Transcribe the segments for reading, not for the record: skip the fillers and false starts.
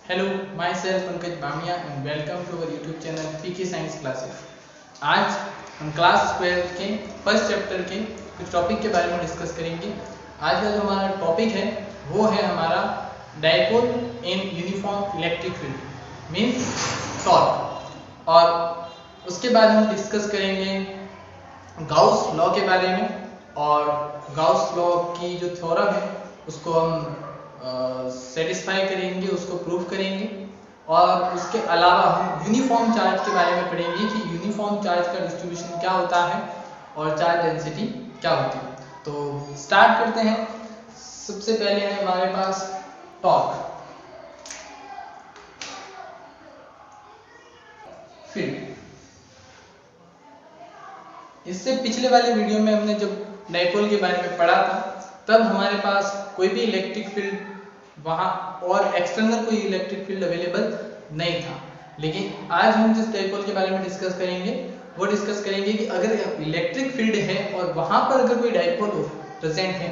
Hello, myself Pankaj Bamia and welcome to our YouTube channel PK Science Classes। आज हम class 12 के first chapter के कुछ topic के बारे में डिस्कस करेंगे। आज का जो हमारा टॉपिक है वो है हमारा dipole in uniform electric field means torque, और उसके बाद हम डिस्कस करेंगे गाउस लॉ के बारे में, और गाउस लॉ की जो थ्योरम है उसको हम सेटिस्फाई करेंगे, उसको प्रूव करेंगे। और उसके अलावा हम यूनिफॉर्म चार्ज के बारे में पढ़ेंगे कि यूनिफॉर्म चार्ज का डिस्ट्रीब्यूशन क्या होता है और चार्ज डेंसिटी क्या होती है। तो स्टार्ट करते हैं। सबसे पहले है हमारे पास टॉर्क फील्ड। इससे पिछले वाले वीडियो में हमने जब डाइपोल के बारे में पढ़ा था तब हमारे पास कोई भी इलेक्ट्रिक फील्ड वहां और एक्सटर्नल कोई इलेक्ट्रिक फील्ड अवेलेबल नहीं था। लेकिन आज हम जिस डाइपोल के बारे में डिस्कस करेंगे वो डिस्कस करेंगे कि अगर इलेक्ट्रिक फील्ड है और वहां पर अगर कोई डाइपोल प्रेजेंट है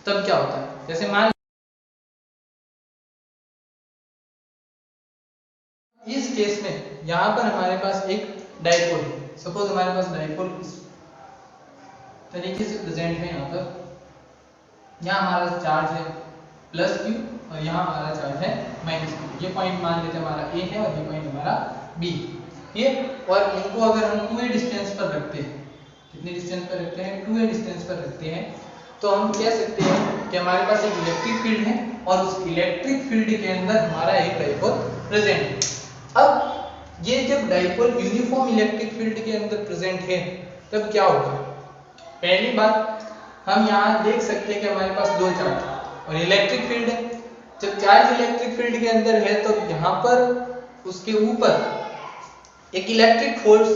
तब क्या होता है। जैसे मान इस केस में यहाँ पर हमारे पास एक डाइपोल है। सपोज हमारे पास डाइपोल इस तरीके से प्रेजेंट है। यहाँ हमारा चार्ज है प्लस क्यू और यहाँ हमारा चार्ज है माइनस क्यू। ये पॉइंट मान लेते हैं हमारा ए है और ये पॉइंट हमारा बी है। और इनको अगर हम 2a डिस्टेंस पर रखते हैं, कितने डिस्टेंस पर रखते हैं, 2a डिस्टेंस पर रखते हैं, तो हम कह सकते हैं कि हमारे पास एक इलेक्ट्रिक फील्ड है और उस इलेक्ट्रिक फील्ड के अंदर हमारा एक डाइपोल प्रेजेंट है। अब ये जब डाइपोल यूनिफॉर्म इलेक्ट्रिक फील्ड के अंदर प्रेजेंट है तब क्या होगा। पहली बात हम यहाँ देख सकते हैं कि हमारे पास दो चार्ज और इलेक्ट्रिक फील्ड है। जब चार्ज इलेक्ट्रिक फील्ड के अंदर है तो यहाँ पर उसके ऊपर एक इलेक्ट्रिक फोर्स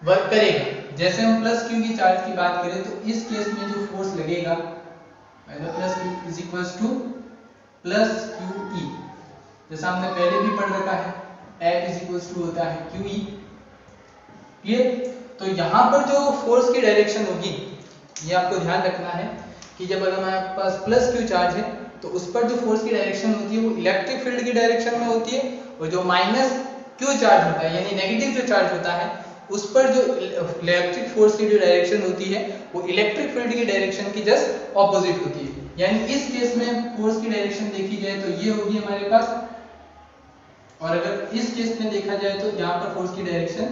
वर्क करेगा। जैसे हम प्लस क्यू की चार्ज की बात करें तो इस केस में जो फोर्स लगेगा plus Q is equal two plus Q E, जैसा हमने पहले भी पढ़ रखा है F इज इक्वल टू होता है क्यू ई। क्लियर। तो यहाँ पर जो फोर्स की डायरेक्शन होगी ये आपको ध्यान रखना है कि जब अगर हमारे पास प्लस क्यू चार्ज है तो उस पर जो फोर्स की डायरेक्शन होती है वो इलेक्ट्रिक फील्ड की डायरेक्शन में होती है, और जो माइनस क्यू चार्ज होता है यानी नेगेटिव जो चार्ज होता है उस पर जो इलेक्ट्रिक फोर्स की जो डायरेक्शन होती है वो इलेक्ट्रिक फील्ड की डायरेक्शन की जस्ट ऑपोजिट होती है। यानी इस केस में फोर्स की डायरेक्शन देखी जाए तो ये होगी हमारे पास, और अगर इस केस में देखा जाए तो यहाँ पर फोर्स की डायरेक्शन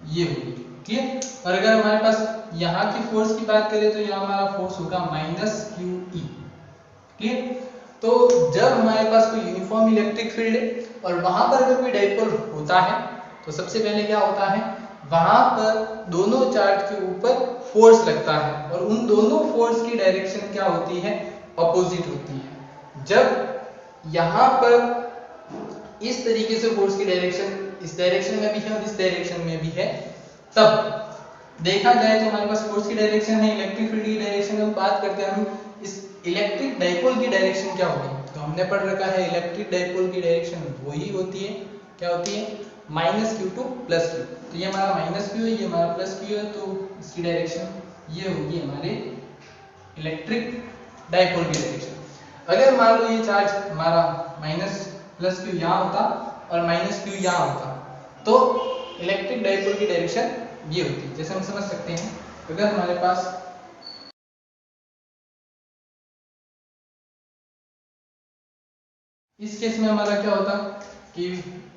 ये होगी। ठीक। और अगर हमारे पास यहाँ की फोर्स की बात करें तो यहाँ हमारा फोर्स होगा माइनस क्यू ई। क्लियर। तो जब हमारे पास कोई यूनिफॉर्म इलेक्ट्रिक फील्ड है और वहां पर अगर कोई डाइपोल होता है तो सबसे पहले क्या होता है, वहां पर दोनों चार्ज के ऊपर फोर्स लगता है और उन दोनों फोर्स की डायरेक्शन क्या होती है, अपोजिट होती है। जब यहाँ पर इस तरीके से फोर्स की डायरेक्शन इस डायरेक्शन में भी है और इस डायरेक्शन में भी है, तब देखा जाए तो हमारे पास फोर्स की डायरेक्शन है, इलेक्ट्रिक फील्ड की डायरेक्शन हम बात करते हैं, हम इस इलेक्ट्रिक डाइपोल की डायरेक्शन क्या होगी। तो हमने पढ़ रखा है इलेक्ट्रिक डाइपोल की डायरेक्शन वही होती है, क्या होती है, minus Q two plus Q. तो ये हमारा माइनस क्यू है, ये हमारा प्लस क्यू है, तो इसकी डायरेक्शन ये होगी हमारे इलेक्ट्रिक डाइपोल की डायरेक्शन। अगर मान लो ये चार्ज हमारा माइनस प्लस क्यू यहाँ होता और माइनस क्यू यहाँ होता तो इलेक्ट्रिक डाइपोल की डायरेक्शन ये होती है। जैसे हम समझ सकते हैं अगर हमारे पास इस केस में हमारा क्या होता कि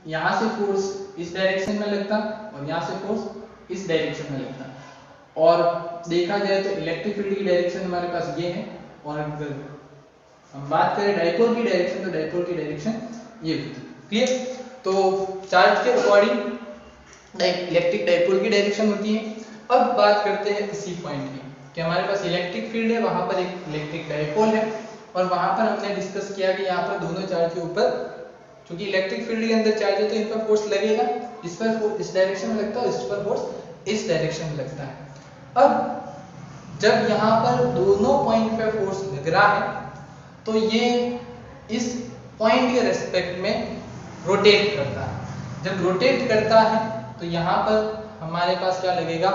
यहाँ से फोर्स इस डायरेक्शन में लगता और यहाँ से फोर्स इस डायरेक्शन में लगता, और देखा जाए तो इलेक्ट्रिक फील्ड की डायरेक्शन हमारे पास ये है, और अगर हम बात करें डाइपोल की डायरेक्शन तो डाइपोल की डायरेक्शन ये होती है। क्लियर। तो चार्ज के अकॉर्डिंग इलेक्ट्रिक डाइपोल की डायरेक्शन होती है। अब बात करते हैं इसी पॉइंट की कि हमारे पास इलेक्ट्रिक फील्ड है, वहां पर एक इलेक्ट्रिक डाइपोल है, और वहां पर हमने डिस्कस किया कि यहाँ पर दोनों चार्ज के ऊपर क्योंकि इलेक्ट्रिक फील्ड के अंदर चार्ज है तो इन पर फोर्स लगेगा, इस पर इस डायरेक्शन में लगता है, इस पर फोर्स इस डायरेक्शन में लगता है। अब जब यहाँ पर दोनों पॉइंट पे फोर्स लग रहा है तो ये इस पॉइंट के रेस्पेक्ट में रोटेट करता है। जब रोटेट करता है तो यहाँ पर हमारे पास क्या लगेगा,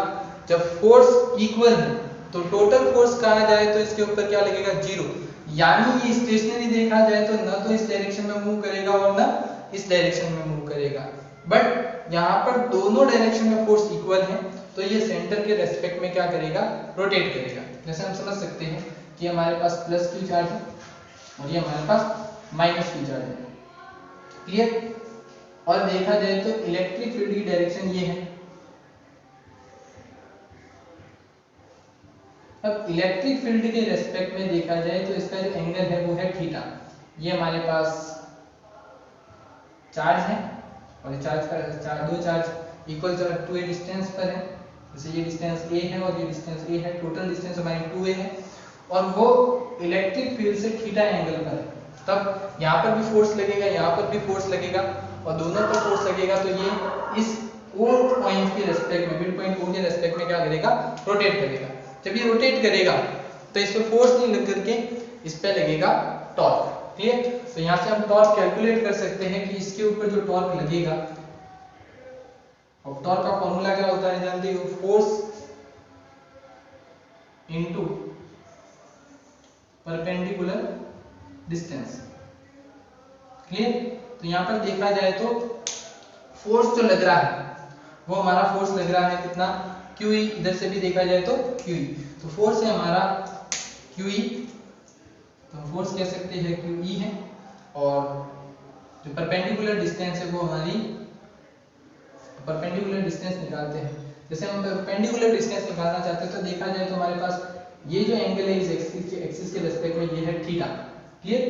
जब फोर्स इक्वल है तो टोटल फोर्स कहा जाए तो इसके ऊपर क्या लगेगा, जीरो। यानी ये स्टेशनरी देखा जाए तो ना तो इस डायरेक्शन में मूव करेगा और ना इस डायरेक्शन में मूव करेगा, बट यहाँ पर दोनों डायरेक्शन में फोर्स इक्वल है, तो ये सेंटर के रेस्पेक्ट में क्या करेगा, रोटेट करेगा। जैसे हम समझ सकते हैं कि हमारे पास प्लस क्यू चार्ज है और ये हमारे पास माइनस क्यू चार्ज है, क्लियर। और देखा जाए तो इलेक्ट्रिक फील्ड की डायरेक्शन ये है। अब इलेक्ट्रिक फील्ड के रेस्पेक्ट में देखा जाए तो इसका जो एंगल है वो है थीटा। ये हमारे पास चार्ज है और चार्ज का दो चार्ज इक्वल 2a डिस्टेंस पर है, जैसे ये डिस्टेंस a है और ये डिस्टेंस a है, टोटल डिस्टेंस हमारी 2a है और वो इलेक्ट्रिक फील्ड से थीटा एंगल पर है। तब यहाँ पर भी फोर्स लगेगा, यहाँ पर भी फोर्स लगेगा और दोनों पर फोर्स लगेगा, तो ये इस O पॉइंट के रेस्पेक्ट में, मिड पॉइंट O के रेस्पेक्ट में क्या करेगा, रोटेट करेगा। जब ये रोटेट करेगा तो इस पे फोर्स नहीं लग करके इस पे लगेगा टॉर्क, क्लियर। तो यहाँ से हम टॉर्क कैलकुलेट कर सकते हैं कि इसके ऊपर जो टॉर्क लगेगा, और टॉर्क का फॉर्मूला क्या होता है जानते हो, force into perpendicular distance, clear. तो यहाँ पर देखा जाए तो फोर्स जो लग रहा है वो हमारा फोर्स लग रहा है कितना, QE। इधर से भी देखा जाए तो QE, तो फोर्स है हमारा QE, तो हम फोर्स कह सकते हैं QE है। और जो परपेंडिकुलर डिस्टेंस है वो हमारी, परपेंडिकुलर डिस्टेंस निकालते हैं। जैसे हम परपेंडिकुलर डिस्टेंस निकालना चाहते हैं तो देखा जाए तो हमारे पास ये जो एंगल है इस एक्सिस के रेस्पेक्ट में ये है थीटा, क्लियर।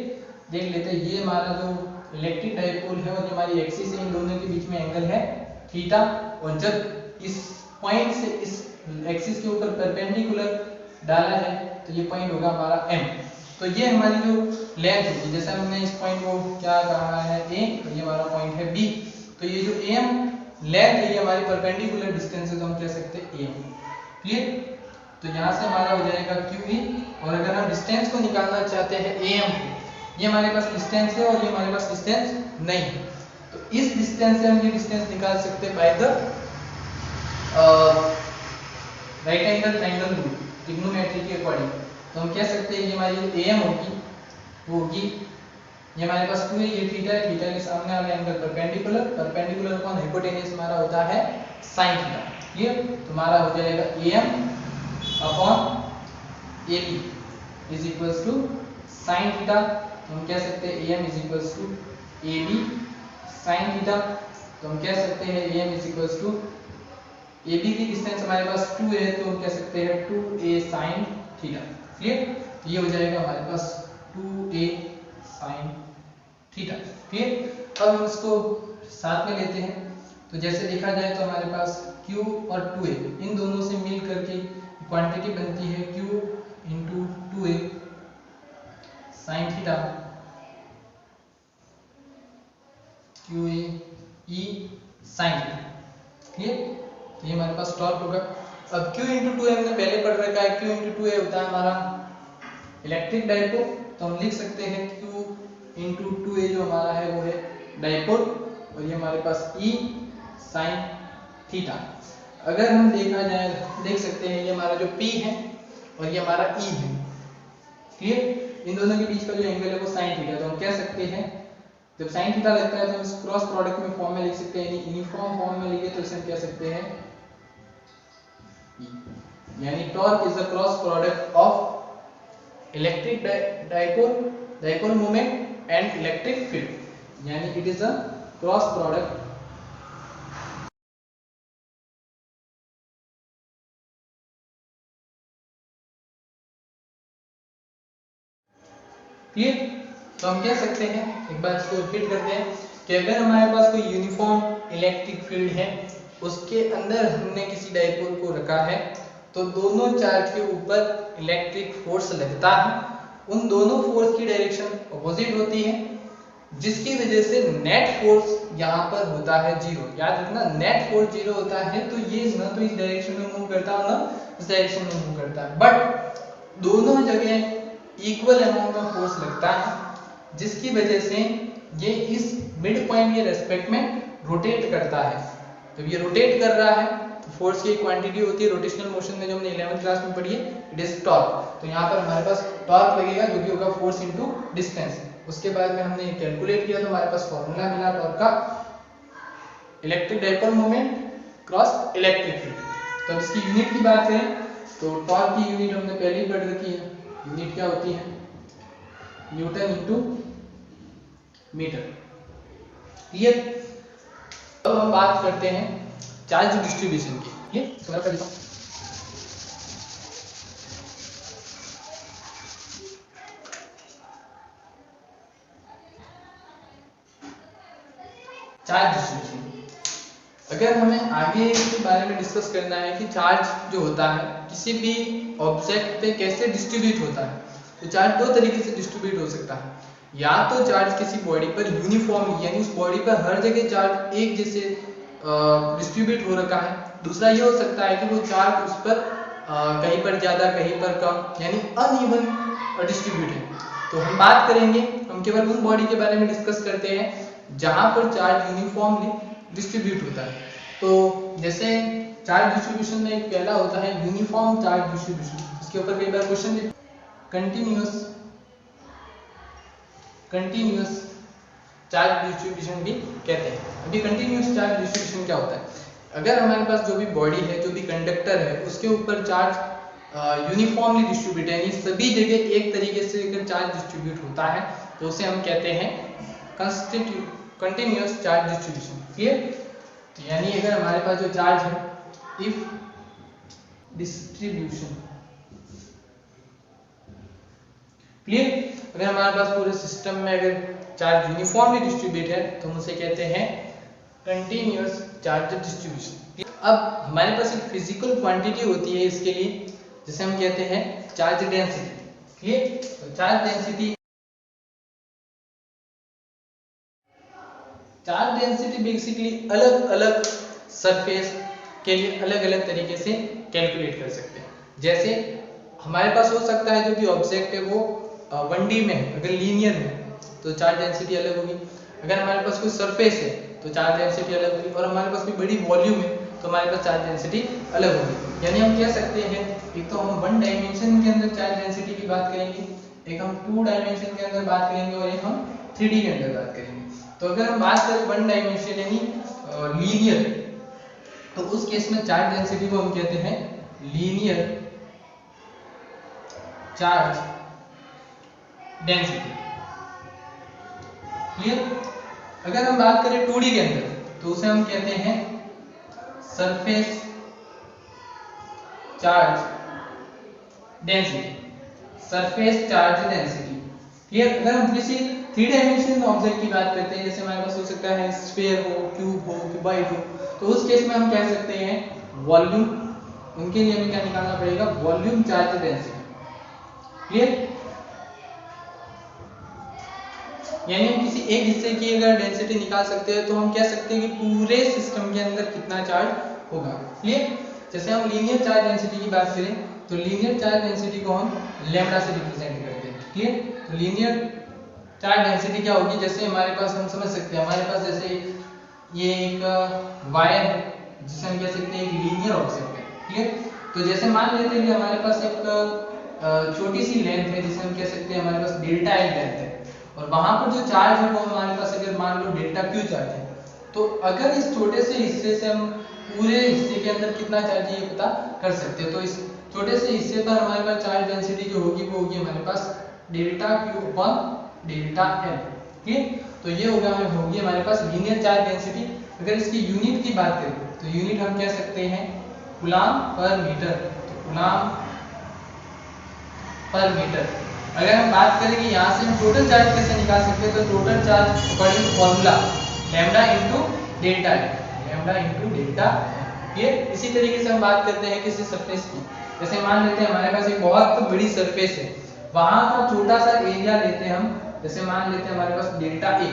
देख लेते हैं, ये हमारा जो इलेक्ट्रिक डाइपोल है और हमारी एक्सिस है, इन दोनों के बीच में एंगल है थीटा, और जब इस पॉइंट से इस एक्सिस के ऊपर परपेंडिकुलर डाला है तो ये पॉइंट होगा हमारा M। तो ये हमारी जो लेंथ होगी, जैसे हमने इस पॉइंट को क्या कहा है A, तो ये हमारा पॉइंट है B, तो ये जो AM लेंथ है ये हमारी परपेंडिकुलर डिस्टेंस है, तो हम कह सकते हैं AM, क्लियर। तो यहाँ से हमारा हो जाएगा QE, और अगर हम डिस्टेंस को निकालना चाहते हैं AM को, ये हमारे पास डिस्टेंस है और ये हमारे पास डिस्टेंस नहीं है, तो इस डिस्टेंस से हम ये डिस्टेंस निकाल सकते हैं by the right angle triangle rule, trigonometry के अकॉर्डिंग। तो हम कह सकते हैं ये हमारी AM होगी, वो होगी, ये हमारे पास 2 है, ये थीटा है, थीटा के सामने वाला angle perpendicular, perpendicular upon hypotenuse हमारा होता है sin थीटा, क्लियर। तो हमारा हो जाएगा AM upon AB is equals to sin theta. तो हम कह सकते हैं AM is equals to AB sin theta. तो हम कह सकते हैं AM is equals to, AB की डिस्टेंस हमारे पास 2 है, तो हम कह सकते हैं 2a sin थीटा, क्लियर। ये हो जाएगा हमारे पास 2a sin थीटा, क्लियर। अब हम इसको साथ में लेते हैं, तो जैसे देखा जाए तो हमारे पास Q और 2a इन दोनों से मिल करके क्वांटिटी बनती है Q into 2a sin theta, QA E sin theta, clear. तो ये हमारे पास टॉर्क होगा। अब Q इंटू 2a हमने पहले पढ़ रखा है, Q इंटू 2a होता है हमारा इलेक्ट्रिक डाइपोल, तो हम लिख सकते हैं Q इंटू 2a जो हमारा है वो है डाइपोल, और ये हमारे पास E sin थीटा। अगर हम देखा जाए, देख सकते हैं ये हमारा जो P है और ये हमारा E है, क्लियर। इन दोनों के बीच का जो एंगल है वो sin थीटा, तो हम कह सकते हैं जब sin थीटा लगता है तो हम इस क्रॉस प्रोडक्ट में फॉर्म में लिख सकते हैं, यानी यूनिफॉर्म फॉर्म में लिखे तो इसे हम कह सकते हैं यानी torque is the cross product of electric dipole moment and electric field, यानी it is a cross product, clear. तो हम कह सकते हैं, एक बार इसको रिपीट करते हैं, कि अगर हमारे पास कोई यूनिफॉर्म इलेक्ट्रिक फील्ड है, उसके अंदर हमने किसी डाइपोल को रखा है, तो दोनों चार्ज के ऊपर इलेक्ट्रिक फोर्स लगता है, उन दोनों फोर्स की डायरेक्शन अपोजिट होती है, जिसकी वजह से नेट फोर्स यहाँ पर होता है 0। याद रखना, नेट फोर्स 0 होता है, तो ये ना तो इस डायरेक्शन में मूव करता है ना इस डायरेक्शन में मूव करता है, बट दोनों जगह इक्वल अमाउंट ऑफ फोर्स लगता है, जिसकी वजह से ये इस मिड पॉइंट के रेस्पेक्ट में रोटेट करता है। जब ये रोटेट कर रहा है तो फोर्स की एक क्वांटिटी होती है रोटेशनल मोशन में जो हमने 11th क्लास में पढ़ी है, इट इज टॉर्क। तो यहाँ पर हमारे पास टॉर्क लगेगा जो कि होगा फोर्स इनटू डिस्टेंस। उसके बाद में हमने कैलकुलेट किया तो हमारे पास फॉर्मूला मिला टॉर्क का, electric dipole moment cross electric field. तो इसकी यूनिट की बात करें तो टॉर्क की यूनिट हमने पहले ही पढ़ रखी है, यूनिट क्या होती है, न्यूटन इनटू मीटर। क्लियर। अब हम बात करते हैं चार्ज डिस्ट्रीब्यूशन की। क्लियर। तो मैं कर देता हूं चार्ज डिस्ट्रीब्यूशन। अगर हमें आगे के बारे में डिस्कस करना है कि चार्ज जो होता है किसी भी ऑब्जेक्ट पे कैसे डिस्ट्रीब्यूट होता है, तो चार्ज दो तरीके से डिस्ट्रीब्यूट हो सकता है। या तो चार्ज किसी बॉडी पर यूनिफॉर्मली यानी उस बॉडी पर हर जगह चार्ज एक जैसे डिस्ट्रीब्यूट हो रखा है। दूसरा ये हो सकता है कि वो चार्ज उस पर कहीं पर ज्यादा कहीं पर कम यानी अनइवन डिस्ट्रीब्यूट है। तो हम बात करेंगे, हम केवल उन बॉडी के बारे में डिस्कस करते हैं जहां पर चार्ज यूनिफॉर्मली डिस्ट्रीब्यूट होता है। तो जैसे चार्ज डिस्ट्रीब्यूशन में एक पहला होता है यूनिफॉर्म चार्ज डिस्ट्रीब्यूशन। इसके ऊपर कई बार क्वेश्चन भी कंटिन्यूअस चार्ज डिस्ट्रीब्यूशन भी कहते हैं। अभी कंटिन्यूअस चार्ज डिस्ट्रीब्यूशन क्या होता है, अगर हमारे पास जो भी बॉडी है, जो भी कंडक्टर है, उसके ऊपर चार्ज यूनिफॉर्मली डिस्ट्रीब्यूट है यानी सभी जगह एक तरीके से अगर चार्ज डिस्ट्रीब्यूट होता है तो उसे हम कहते हैं कंटिन्यूअस चार्ज डिस्ट्रीब्यूशन। क्लियर। तो यानी अगर हमारे पास जो चार्ज है, इफ डिस्ट्रीब्यूशन, क्लियर, अगर हमारे पास पूरे सिस्टम में अगर चार्ज यूनिफॉर्मली डिस्ट्रीब्यूट है तो हम उसे कहते हैं कंटिन्यूअस चार्ज डिस्ट्रीब्यूशन। अब हमारे पास एक फिजिकल क्वांटिटी होती है इसके लिए, जिसे हम कहते हैं चार्ज डेंसिटी। क्लियर। तो चार्ज डेंसिटी बेसिकली अलग अलग सरफेस के लिए अलग अलग तरीके से कैलकुलेट कर सकते हैं। जैसे हमारे पास हो सकता है जो भी ऑब्जेक्ट है वो 1D में है, अगर लीनियर है तो चार्ज डेंसिटी अलग होगी। अगर हमारे पास कोई सरफेस है तो चार्ज डेंसिटी अलग होगी, और हमारे पास कोई बड़ी वॉल्यूम है तो हमारे पास चार्ज डेंसिटी अलग होगी। यानी हम कह सकते हैं एक तो हम 1 डायमेंशन के अंदर चार्ज डेंसिटी की बात करेंगे, एक हम 2 डायमेंशन के अंदर बात करेंगे और एक हम 3D के अंदर बात करेंगे। तो अगर हम बात करें 1 डायमेंशन यानी लीनियर, तो उस केस में चार्ज डेंसिटी को हम कहते हैं लीनियर चार्ज डेंसिटी। क्लियर। अगर हम बात करें 2D के अंदर तो उसे हम कहते हैं surface charge density, surface charge density. Clear. अगर हम किसी 3 डायमेंशनल ऑब्जेक्ट की बात करते हैं, जैसे हमारे पास हो सकता है स्फीयर हो, क्यूब हो, क्यूबॉइड हो, तो उस केस में हम कह सकते हैं वॉल्यूम, उनके लिए हमें क्या निकालना पड़ेगा, वॉल्यूम चार्ज डेंसिटी। क्लियर। यानी हम किसी एक हिस्से की अगर डेंसिटी निकाल सकते हैं तो हम कह सकते हैं कि पूरे सिस्टम के अंदर कितना चार्ज होगा। क्लियर। जैसे हम लीनियर चार्ज डेंसिटी की बात करें तो लीनियर चार्ज डेंसिटी को हम लैम्डा से रिप्रेजेंट करते हैं। क्लियर। तो लीनियर चार्ज डेंसिटी क्या होगी, जैसे हमारे पास हम समझ सकते हैं, हमारे पास जैसे ये एक वायर है जिसे हम कह सकते हैं एक लीनियर ऑब्जेक्ट है। क्लियर। तो जैसे मान लेते हैं कि हमारे पास एक छोटी सी लेंथ है जिसे हम कह सकते हैं हमारे पास डेल्टा एल लेंथ है, और वहां पर जो चार्ज है वो हमारे पास अगर मान लो डेल्टा क्यू चार्ज है, तो अगर इस छोटे से हिस्से से हम पूरे हिस्से के अंदर कितना चार्ज है ये पता कर सकते हैं। तो इस छोटे से हिस्से पर हमारे पास चार्ज डेंसिटी जो होगी वो होगी हमारे पास delta Q upon delta L. ठीक। तो ये होगी हमारे पास लीनियर चार्ज डेंसिटी। अगर इसकी यूनिट की बात करें तो यूनिट हम कह सकते हैं कूलम पर मीटर। तो कूलम पर मीटर। अगर हम बात करें कि यहाँ से हम टोटल चार्ज कैसे निकाल सकते हैं, तो total charge according to formula lambda into delta है, लैम्डा इनटू डेल्टा। ये इसी तरीके से हम बात करते हैं किसी सरफेस की, जैसे मान लेते हैं हमारे पास एक बहुत बड़ी सरफेस है, वहां का छोटा सा एरिया लेते हैं हम, जैसे मान लेते हैं हमारे पास डेल्टा ए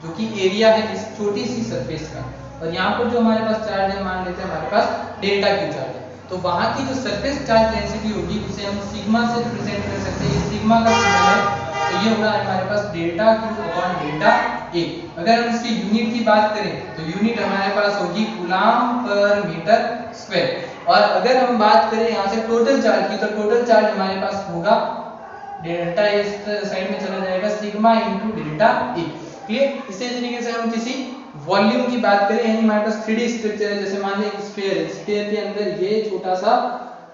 जो कि एरिया है इस छोटी सी सरफेस का, और यहाँ पर जो हमारे पास चार्ज है मान लेते हैं हमारे पास डेल्टा क्यू चार्ज है। तो वहां की जो सरफेस चार्ज डेंसिटी होगी उसे हम सिग्मा से रिप्रेजेंट कर सकते हैं। सिग्मा का सिंबल है तो ये होगा हमारे पास delta Q upon delta A. अगर हम इसकी यूनिट की बात करें तो यूनिट हमारे पास होगी कूलम्ब पर मीटर स्क्वायर। और अगर हम बात करें यहाँ से टोटल चार्ज की, तो टोटल चार्ज हमारे पास होगा डेल्टा ए इस साइड में चला जाएगा sigma into delta A. Clear. इसी तरीके से हम किसी वॉल्यूम की बात करें, यानी हमारे पास 3D स्ट्रक्चर है, जैसे मान लें एक स्फीयर है, स्फीयर के अंदर ये छोटा सा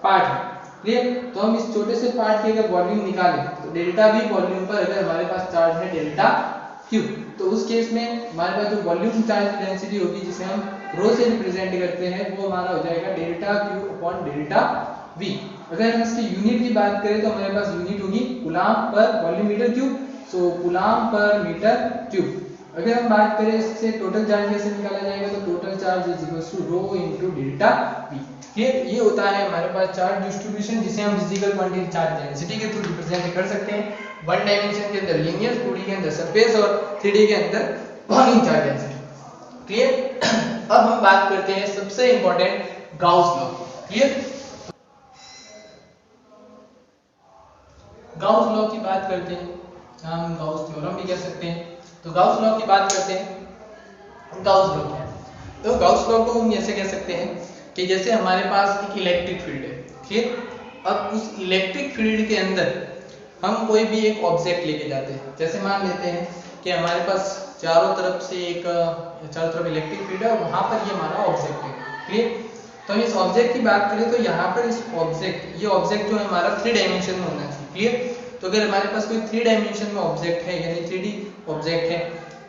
पार्ट है। क्लियर। तो हम इस छोटे से पार्ट की अगर वॉल्यूम निकालें तो डेल्टा वी वॉल्यूम पर अगर हमारे पास चार्ज है डेल्टा क्यू, तो उस केस में हमारे पास जो वॉल्यूम चार्ज डेंसिटी होगी जिसे हम रो से रिप्रेजेंट करते हैं, वो हमारा हो जाएगा delta Q upon delta we. अगर हम इसकी यूनिट की बात करें तो हमारे पास यूनिट होगी कूलम्ब पर वॉल्यूम मीटर क्यूब, सो कूलम्ब पर मीटर क्यूब। अगर हम बात करें इससे टोटल चार्ज कैसे निकाला जाएगा, तो total charge is equal to rho into delta V. Clear. ये होता है हमारे पास चार्ज डिस्ट्रीब्यूशन, जिसे हम फिजिकल क्वांटिटी चार्ज डेंसिटी के थ्रू रिप्रेजेंट कर सकते हैं। वन डायमेंशन के अंदर लीनियर, 2D के अंदर सरफेस और 3D के अंदर वॉल्यूम चार्ज डेंसिटी। क्लियर। अब हम बात करते हैं सबसे important Gauss law. Clear. Gauss law की बात करते हैं, हम गाउस थ्योरम भी कह सकते हैं। तो गाउस लॉ की बात करते हैं। गाउस लॉ क्या है? तो गाउस लॉ को हम ऐसे कह सकते हैं कि जैसे हमारे पास एक इलेक्ट्रिक फील्ड है। ठीक। अब उस इलेक्ट्रिक फील्ड के अंदर हम कोई भी एक ऑब्जेक्ट लेके जाते हैं, जैसे मान लेते हैं कि हमारे पास चारों तरफ इलेक्ट्रिक फील्ड है और वहां पर ये हमारा ऑब्जेक्ट है। क्लियर। तो इस ऑब्जेक्ट की बात करें तो यहाँ पर इस ऑब्जेक्ट, ये ऑब्जेक्ट जो है हमारा 3 डायमेंशन में होना चाहिए। क्लियर। तो अगर हमारे पास कोई 3 डायमेंशन में ऑब्जेक्ट है, यानी 3D ऑब्जेक्ट है,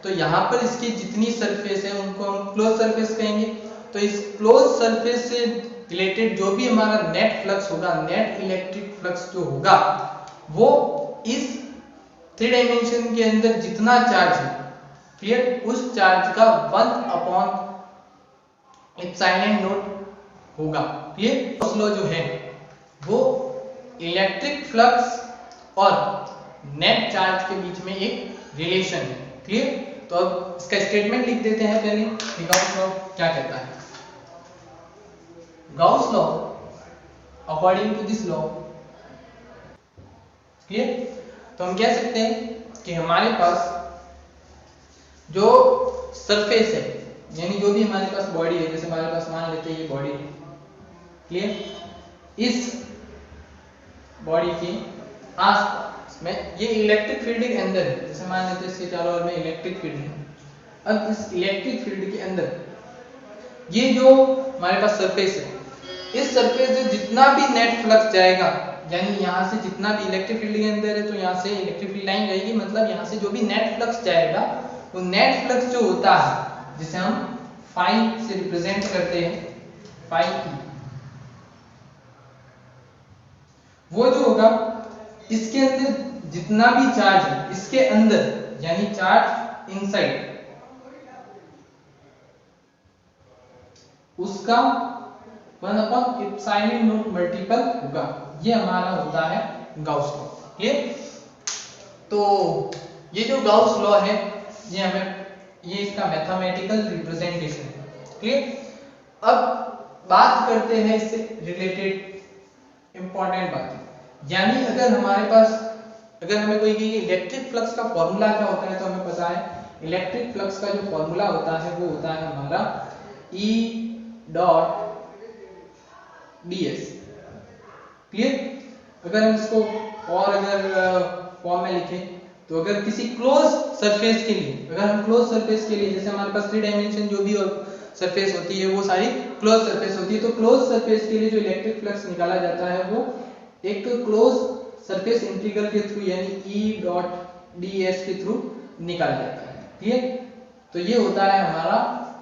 तो यहाँ पर इसकी जितनी सरफेस है उनको हम क्लोज सरफेस कहेंगे। तो इस क्लोज सरफेस से रिलेटेड जो भी हमारा नेट फ्लक्स होगा, नेट इलेक्ट्रिक फ्लक्स जो होगा, वो इस 3 डायमेंशन के अंदर जितना चार्ज है, क्लियर, उस चार्ज का 1 अपॉन एप्सिलॉन नॉट होगा। क्लियर। गाउस लॉ जो है वो इलेक्ट्रिक फ्लक्स और नेट चार्ज के बीच में एक रिलेशन है। क्लियर। तो अब इसका स्टेटमेंट लिख देते हैं पहले कि गाउस लॉ क्या कहता है। Gauss law according to this law, clear, तो हम कह सकते हैं कि हमारे पास जो सरफेस है, यानी जो भी हमारे पास बॉडी है, जैसे हमारे पास मान लेते हैं ये बॉडी है। क्लियर। इस बॉडी के आसपास में ये इलेक्ट्रिक फील्ड के अंदर है, जैसे मान लेते हैं इसके चारों ओर में इलेक्ट्रिक फील्ड है। अब इस इलेक्ट्रिक फील्ड के अंदर ये जो हमारे पास सरफेस है, इस सरफेस से जितना भी नेट फ्लक्स जाएगा, यानी यहाँ से जितना भी इलेक्ट्रिक फील्ड के अंदर है तो यहाँ से इलेक्ट्रिक फील्ड लाइन जाएगी, मतलब यहाँ से जो भी नेट फ्लक्स जाएगा, वो नेट फ्लक्स जो होता है जिसे हम फाई से रिप्रेजेंट करते हैं, फाई ई, वो जो होगा इसके अंदर जितना भी चार्ज है इसके अंदर, यानी चार्ज इनसाइड, उसका 1 अपॉन एप्सिलॉन नॉट मल्टीपल होगा। ये हमारा होता है गाउस लॉ। क्लियर। तो ये जो गाउस लॉ है ये इसका मैथमेटिकल रिप्रेजेंटेशन है। क्लियर। अब बात करते हैं इससे रिलेटेड इंपॉर्टेंट बातें, यानी अगर हमें कोई इलेक्ट्रिक फ्लक्स का फॉर्मूला क्या होता है, तो हमें पता है इलेक्ट्रिक फ्लक्स का जो फॉर्मूला होता है वो होता है हमारा E डॉट ds। क्लियर। अगर हम इसको और फॉर्म में लिखें, तो अगर किसी क्लोज सरफेस के लिए, जैसे हमारे पास 3 डायमेंशन जो भी सरफेस होती है वो सारी क्लोज सरफेस होती है, तो क्लोज सरफेस के लिए जो इलेक्ट्रिक फ्लक्स निकाला जाता है वो एक क्लोज सरफेस इंटीग्रल के थ्रू, यानी E डॉट ds के थ्रू निकाला जाता है। क्लियर। तो ये होता है हमारा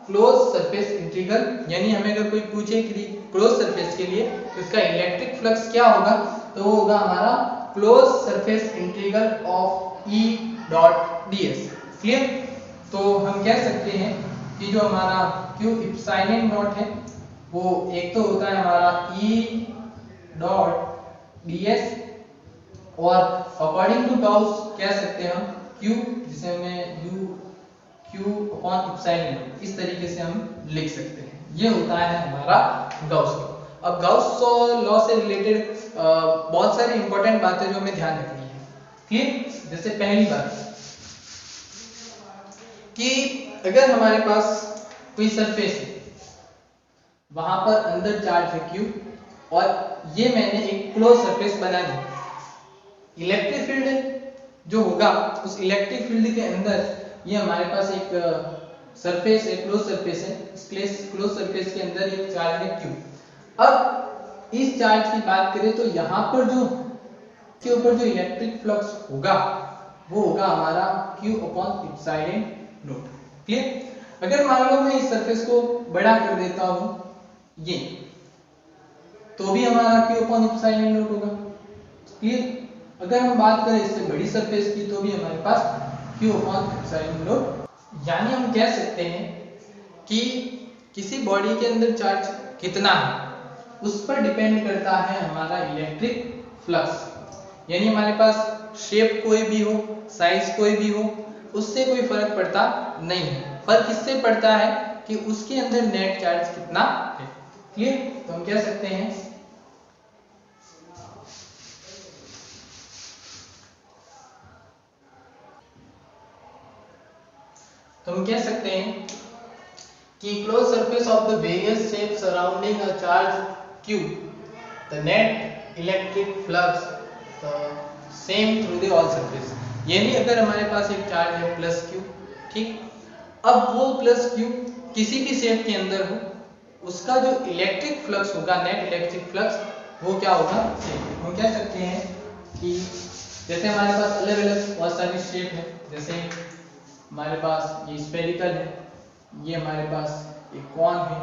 क्लोज सरफेस इंटीग्रल, यानी हमें अगर कोई पूछे कि क्लोज सरफेस के लिए तो इसका इलेक्ट्रिक फ्लक्स क्या होगा, तो वो होगा हमारा close surface integral of E dot ds। Clear. तो हम कह सकते हैं कि जो हमारा Q एप्सिलॉन नॉट है वो एक तो होता है हमारा E डॉट ds, और अकॉर्डिंग टू गाउस कह सकते हैं हम Q, जिसे हमें U Q अपॉन एप्सिलॉन, इस तरीके से हम लिख सकते हैं। ये होता है हमारा गाउस लॉ। अब गाउस लॉ से रिलेटेड बहुत सारी इंपॉर्टेंट बातें जो हमें ध्यान रखनी है। क्लियर। जैसे पहली बात कि अगर हमारे पास कोई सरफेस है, वहां पर अंदर चार्ज है Q और ये मैंने एक क्लोज सरफेस बना दी, इलेक्ट्रिक फील्ड जो होगा उस इलेक्ट्रिक फील्ड के अंदर ये हमारे पास एक सरफेस है, क्लोज सरफेस है, इस क्लोज सरफेस के अंदर एक चार्ज है Q। अब इस चार्ज की बात करें तो यहाँ पर जो के ऊपर जो इलेक्ट्रिक फ्लक्स होगा वो होगा हमारा Q upon epsilon not. Clear. अगर मान लो मैं इस सरफेस को बड़ा कर देता हूं ये, तो भी हमारा Q अपॉन एप्सिलॉन नॉट होगा। क्लियर। अगर हम बात करें इससे बड़ी सरफेस की तो भी हमारे पास Q अपॉन एप्सिलॉन नॉट। यानी हम कह सकते हैं कि किसी बॉडी के अंदर चार्ज कितना है उस पर डिपेंड करता है हमारा इलेक्ट्रिक फ्लक्स। यानी हमारे पास शेप कोई भी हो, साइज कोई भी हो, उससे कोई फर्क पड़ता नहीं है। फर्क किससे पड़ता है कि उसके अंदर नेट चार्ज कितना है। क्लियर। तो हम कह सकते हैं कि closed surface of the various shapes surrounding a charge Q, the net electric flux the same through the all surface। यानी अगर हमारे पास एक चार्ज है प्लस Q, ठीक, अब वो प्लस Q किसी भी शेप के अंदर हो, उसका जो इलेक्ट्रिक फ्लक्स होगा, नेट इलेक्ट्रिक फ्लक्स, वो क्या होगा, सेम। हम कह सकते हैं कि जैसे हमारे पास अलग अलग बहुत सारी शेप है, जैसे हमारे पास ये स्फेरिकल है, ये हमारे पास एक कॉन है,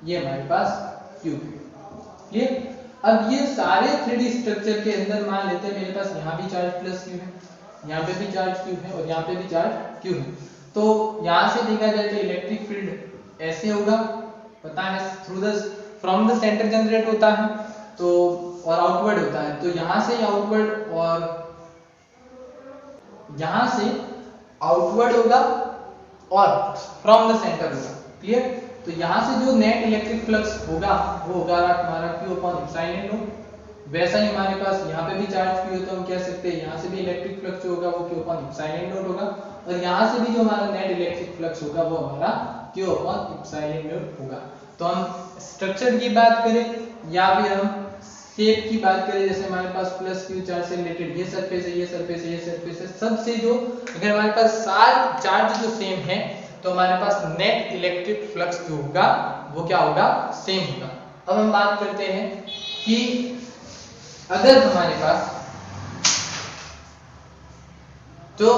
ये हमारे पास क्यूब है। क्लियर। अब ये सारे 3D स्ट्रक्चर के अंदर मान लेते हैं मेरे पास यहाँ भी चार्ज प्लस क्यू है, यहाँ पे भी चार्ज क्यू है और यहाँ पे भी चार्ज क्यू है। तो यहाँ से देखा जाए तो इलेक्ट्रिक फील्ड ऐसे होगा, पता है, through the from the centre generate होता है तो और आउटवर्ड होता है, तो यहाँ से आउटवर्ड और यहाँ से आउटवर्ड होगा और फ्रॉम द सेंटर होगा। क्लियर। तो यहाँ से जो नेट इलेक्ट्रिक फ्लक्स होगा वो होगा हमारा Q अपॉन एप्सिलॉन नॉट। वैसा ही हमारे पास यहाँ पे भी चार्ज Q है तो हम कह सकते हैं यहाँ से भी इलेक्ट्रिक फ्लक्स जो होगा वो Q अपॉन एप्सिलॉन नॉट होगा और यहाँ से भी जो हमारा नेट इलेक्ट्रिक फ्लक्स होगा वो हमारा Q अपॉन एप्सिलॉन नॉट होगा। तो हम स्ट्रक्चर की बात करें या फिर हम शेप की बात करें, जैसे हमारे पास प्लस Q चार्ज से रिलेटेड ये सरफेस है, ये सरफेस है, ये सरफेस है, सबसे जो अगर हमारे पास सारे चार्ज जो सेम है तो हमारे पास नेट इलेक्ट्रिक फ्लक्स जो होगा वो क्या होगा, सेम होगा। अब हम बात करते हैं कि अगर हमारे पास तो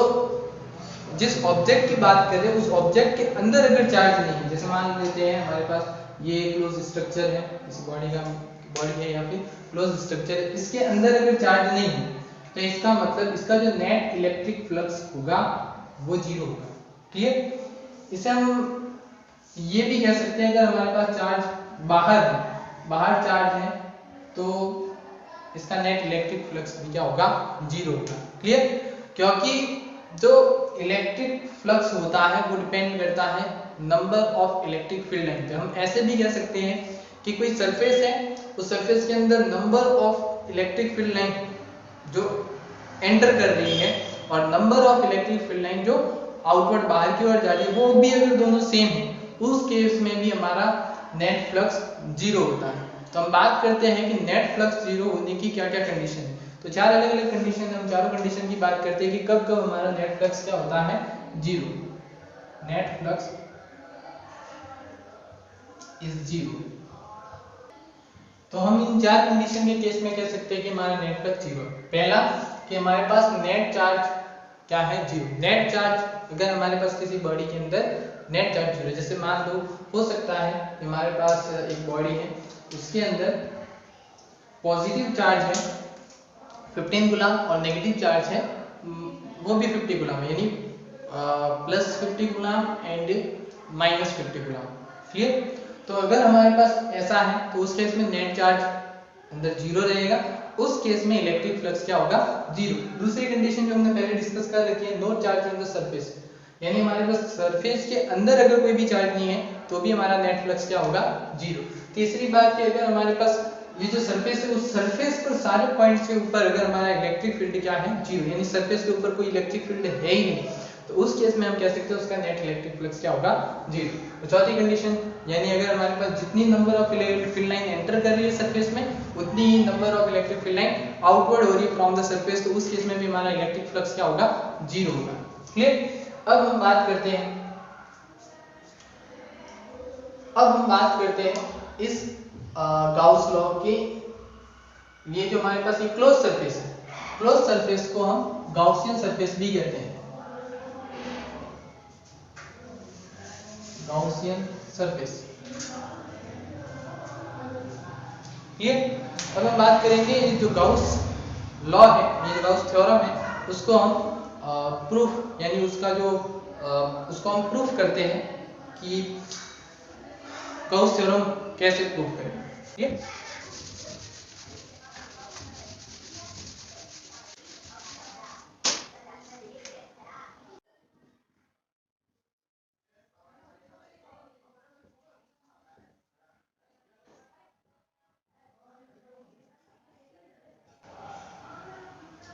जिस ऑब्जेक्ट की बात करें उस ऑब्जेक्ट के अंदर अगर चार्ज नहीं है, जैसे मान लेते हैं हमारे पास ये क्लोज स्ट्रक्चर है, इस बॉडी है या फिर क्लोज स्ट्रक्चर है, इसके अंदर अगर चार्ज नहीं है तो इसका मतलब इसका जो नेट इलेक्ट्रिक फ्लक्स होगा वो जीरो होगा। क्लियर। इसे हम ये भी कह सकते हैं अगर हमारे पास चार्ज बाहर है, बाहर चार्ज है तो इसका नेट इलेक्ट्रिक फ्लक्स भी क्या होगा, जीरो होगा। क्लियर। क्योंकि जो इलेक्ट्रिक फ्लक्स होता है वो डिपेंड करता है number of electric field line पे। हम ऐसे भी कह सकते हैं कि कोई सरफेस है, उस सरफेस के अंदर number of electric field line जो एंटर कर रही है और number of electric field line जो आउटवर्ड बाहर की ओर जा रही है, वो भी अगर दोनों सेम है उस केस में भी हमारा नेट फ्लक्स जीरो होता है। तो हम बात करते हैं कि नेट फ्लक्स जीरो होने की क्या क्या कंडीशन है। तो चार अलग अलग कंडीशन है, हम चारों कंडीशन की बात करते हैं कि कब कब हमारा नेट फ्लक्स क्या होता है, zero. Net flux is zero. तो हम इन चार कंडीशन के केस में कह सकते हैं कि हमारा नेट फ्लक्स जीरो है। पहला कि हमारे पास नेट चार्ज क्या है, जीरो। नेट चार्ज अगर हमारे पास किसी बॉडी के अंदर नेट चार्ज जीरो, जैसे मान लो हो सकता है कि हमारे पास एक बॉडी है उसके अंदर पॉजिटिव चार्ज है 15 कूलम और नेगेटिव चार्ज है वो भी 50 कूलम है, यानी plus 50 coulomb and minus 50 coulomb. Clear. तो अगर हमारे पास ऐसा है तो उस केस में नेट चार्ज अंदर जीरो रहेगा, उस केस में इलेक्ट्रिक फ्लक्स क्या होगा, जीरो। दूसरी कंडीशन जो हमने पहले डिस्कस कर रखी है, no charge on the surface, यानी हमारे पास सरफेस के अंदर अगर कोई भी चार्ज नहीं है तो भी हमारा नेट फ्लक्स क्या होगा, जीरो। तीसरी बात कि अगर हमारे पास ये जो सरफेस है उस सरफेस पर सारे पॉइंट्स के ऊपर अगर हमारा इलेक्ट्रिक फील्ड क्या है, जीरो, यानी सरफेस के ऊपर कोई इलेक्ट्रिक फील्ड है ही नहीं, तो उस केस में हम कह सकते हैं उसका नेट इलेक्ट्रिक फ्लक्स क्या होगा, जीरो। तो चौथी कंडीशन, यानी अगर हमारे पास जितनी number of electric field line enter कर रही है सरफेस में, उतनी ही number of electric field line outward हो रही है फ्रॉम द सरफेस, तो उस केस में भी हमारा इलेक्ट्रिक फ्लक्स क्या होगा, जीरो होगा। क्लियर। अब हम बात करते हैं इस गाउस लॉ के, ये जो हमारे पास ये क्लोज सरफेस है, क्लोज सरफेस को हम गाउसियन सरफेस भी कहते हैं, गाउसियन सरफेस। ये अब हम बात करेंगे ये जो गाउस लॉ है, ये गाउस थ्योरम है, उसको हम प्रूफ, यानी उसका जो उसको हम प्रूफ करते हैं कि गाउस थ्योरम कैसे प्रूफ करें। ठीक है,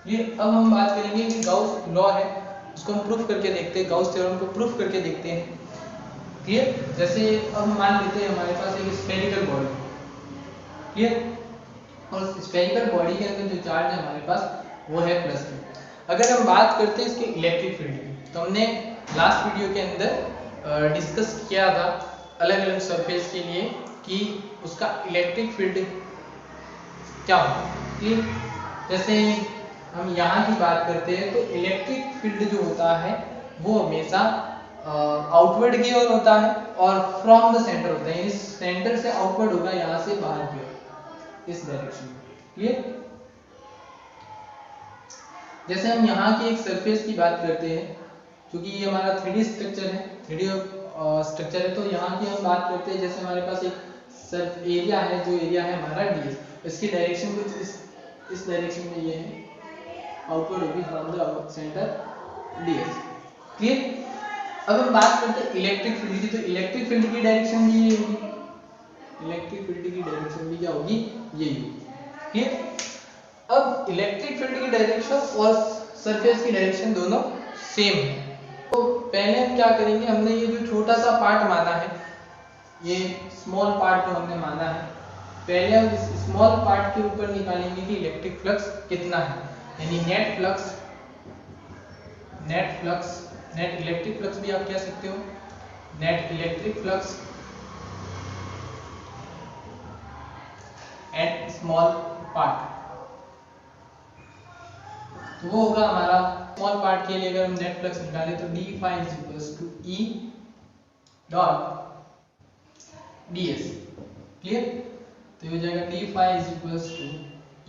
ये अब हम बात करेंगे कि गाउस लॉ है उसको हम प्रूफ करके देखते हैं, गाउस थ्योरम को प्रूफ करके देखते हैं। क्लियर। जैसे अब हम मान लेते हैं हमारे पास एक स्फेरिकल बॉडी, क्लियर, और स्फेरिकल बॉडी के अंदर जो चार्ज है हमारे पास वो है प्लस क्यू। अगर हम बात करते हैं इसके इलेक्ट्रिक फील्ड की, तो हमने लास्ट वीडियो के अंदर डिस्कस किया था अलग अलग सरफेस के लिए कि उसका इलेक्ट्रिक फील्ड क्या होगा। क्लियर। जैसे हम यहाँ की बात करते हैं तो इलेक्ट्रिक फील्ड जो होता है वो हमेशा आउटवर्ड की ओर होता है और फ्रॉम द सेंटर होता है, यानी सेंटर से आउटवर्ड होगा, यहाँ से बाहर की ओर, इस डायरेक्शन में। क्लियर। जैसे हम यहाँ की एक सरफेस की बात करते हैं, क्योंकि ये हमारा 3D स्ट्रक्चर है, 3D स्ट्रक्चर है, तो यहाँ की हम बात करते हैं, जैसे हमारे पास एक सर्फ एरिया है, जो एरिया है हमारा ds, इसकी डायरेक्शन कुछ इस डायरेक्शन में ये है, आउटवर्ड होगी from the centre ds। Clear. अब हम बात करते हैं इलेक्ट्रिक फील्ड की, तो इलेक्ट्रिक फील्ड की डायरेक्शन भी ये होगी, इलेक्ट्रिक फील्ड की डायरेक्शन भी क्या होगी, यही होगी। क्लियर। अब इलेक्ट्रिक फील्ड की डायरेक्शन और सरफेस की डायरेक्शन दोनों सेम है, तो पहले हम क्या करेंगे, हमने ये जो छोटा सा पार्ट माना है, ये स्मॉल पार्ट जो हमने माना है, पहले हम इस स्मॉल पार्ट के ऊपर निकालेंगे कि इलेक्ट्रिक फ्लक्स कितना है, यानी नेट इलेक्ट्रिक फ्लक्स भी आप कह सकते हो, net electric flux at small part. तो वो होगा हमारा स्मॉल पार्ट के लिए, अगर हम नेट फ्लक्स निकालें तो d phi is equals to E dot ds। Clear. तो ये हो जाएगा d phi is equals to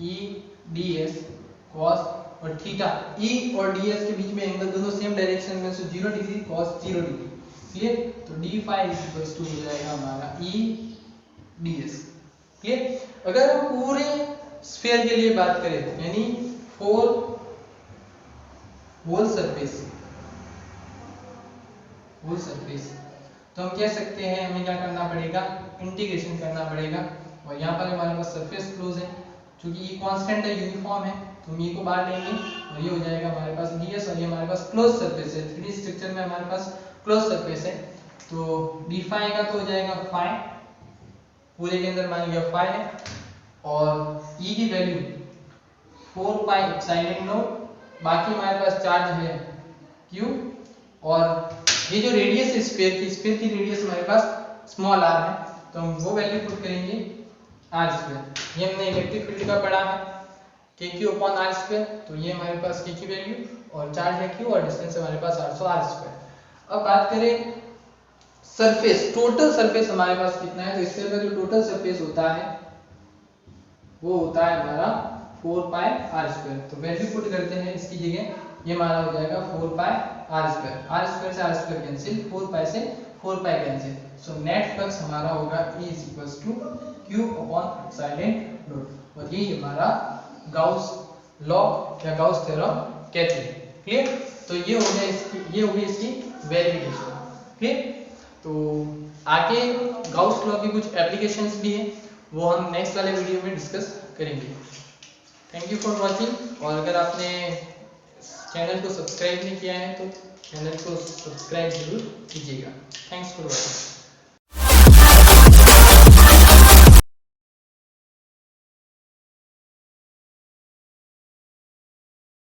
E ds cos और थीटा, E और ds के बीच में एंगल दोनों सेम डायरेक्शन में, सो 0 डिग्री cos 0 डिग्री। क्लियर। तो d phi is equals to हो जाएगा हमारा E ds। क्लियर। अगर हम पूरे स्फीयर के लिए बात करें, यानी 4 होल सरफेस, तो हम कह सकते हैं हमें क्या करना पड़ेगा, इंटीग्रेशन करना पड़ेगा, और यहाँ पर हमारे पास सरफेस क्लोज है, क्योंकि ये कांस्टेंट है, यूनिफॉर्म है, तो हम ये को बाहर लेंगे और ये हो जाएगा हमारे पास ds, और ये हमारे पास क्लोज सरफेस है, 3D स्ट्रक्चर में हमारे पास क्लोज सरफेस है, तो d phi का तो हो जाएगा phi, पूरे के अंदर मान लिया phi है, और e की वैल्यू 4 pi एप्सिलॉन नॉट, बाकी हमारे पास चार्ज है q, और ये जो रेडियस है स्फीयर की रेडियस हमारे पास स्मॉल r है, तो हम वो वैल्यू पुट करेंगे r²। ये हमने इलेक्ट्रिक फील्ड का पढ़ा है kq/r², तो ये हमारे पास k की वैल्यू और चार्ज है q और डिस्टेंस हमारे पास r, सो r²। अब बात करें सरफेस, टोटल सरफेस हमारे पास कितना है, तो इससे जो टोटल सरफेस होता है वो होता है हमारा 4 pi r²। तो वैल्यू पुट करते हैं इसकी जगह, ये हमारा हो जाएगा 4 pi r², r² से r² कैंसिल, 4 pi से 4 pi cancel, so net flux हमारा होगा E q/एप्सिलॉन नॉट, और ये हमारा गाउस लॉ या गाउस थ्योरम कहते हैं। क्लियर। तो ये हो गया इसकी वेरिफिकेशन। क्लियर। तो आगे गाउस लॉ की कुछ एप्लीकेशंस भी हैं, वो हम नेक्स्ट वाले वीडियो में डिस्कस करेंगे। Thank you for watching. और अगर आपने चैनल को सब्सक्राइब नहीं किया है तो चैनल को सब्सक्राइब जरूर कीजिएगा। Thanks for watching.